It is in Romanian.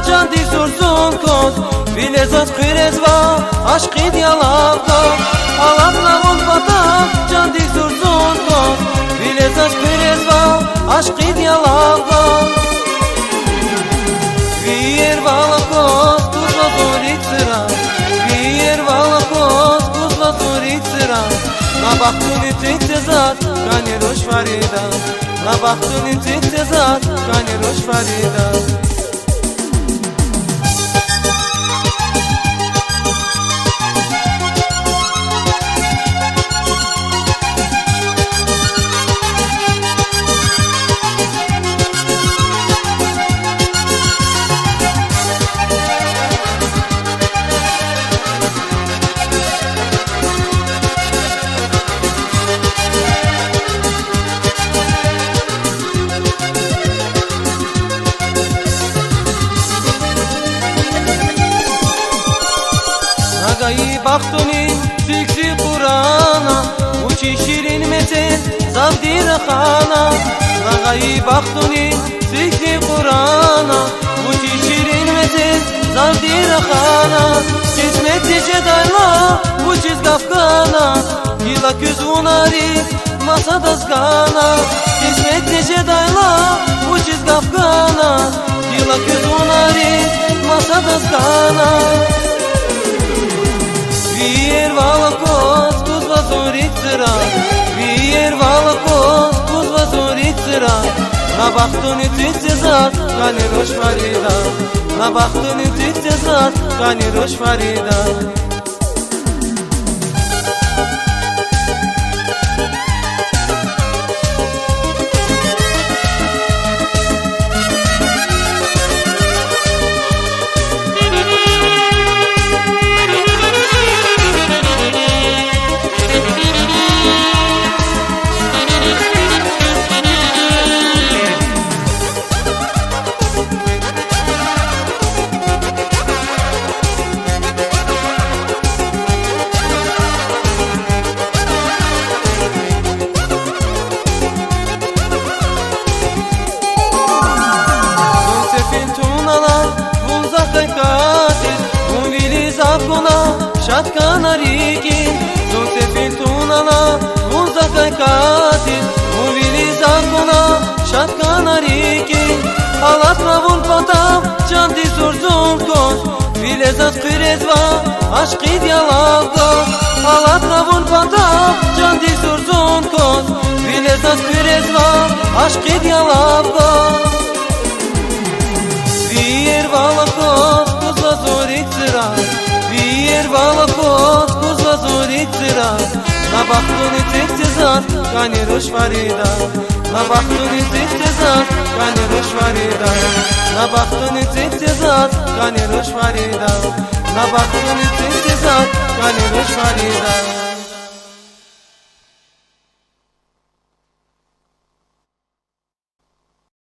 Can disursun kod Vilezat kırezva Aşkı diyalabda Halakla vurpata Can disursun kod Vilezat kırezva Aşkı diyalabda Vier vala kod Kuzla zorik sıra Vier vala kod Kuzla zorik sıra Na baktun tezat Kani roş farida Na baktun tezat Kani roş farida Nagayı baktuni Tüksü Kur'an'a Uçi şirin metin Zavdi rakhana Nagayı baktuni Tüksü Kur'an'a Uçi şirin metin Zavdi rakhana Kismeti cedayla Uçiz gafgana Yıla küz unari Masada zgana Kismeti cedayla Uçiz gafgana Yıla küz unari Masada zgana Vier vala kos, kuzva zorik zira Vier vala kos, kuzva zorik zira Na baktuni tüksezat, kani roş farida Na baktuni tüksezat, kani roş farida Шатка на реке, солнце финтунала, музыка катит, увели закона, шатка на реке, халатла вон потап, чанти сурзун кос, вилезат кырезва, ашки дьялавга, халатла вон потап, чанти сурзун кос, вилезат кырезва, ашки дьялавга. Vier vala kos, kuzla zorik zira Vier vala kos, kuzla zorik zira Na baktuni tezat, kani roş farida Na baktuni tezat, kani roş farida Na baktuni tezat, kani roş farida Na baktuni tezat, kani roş farida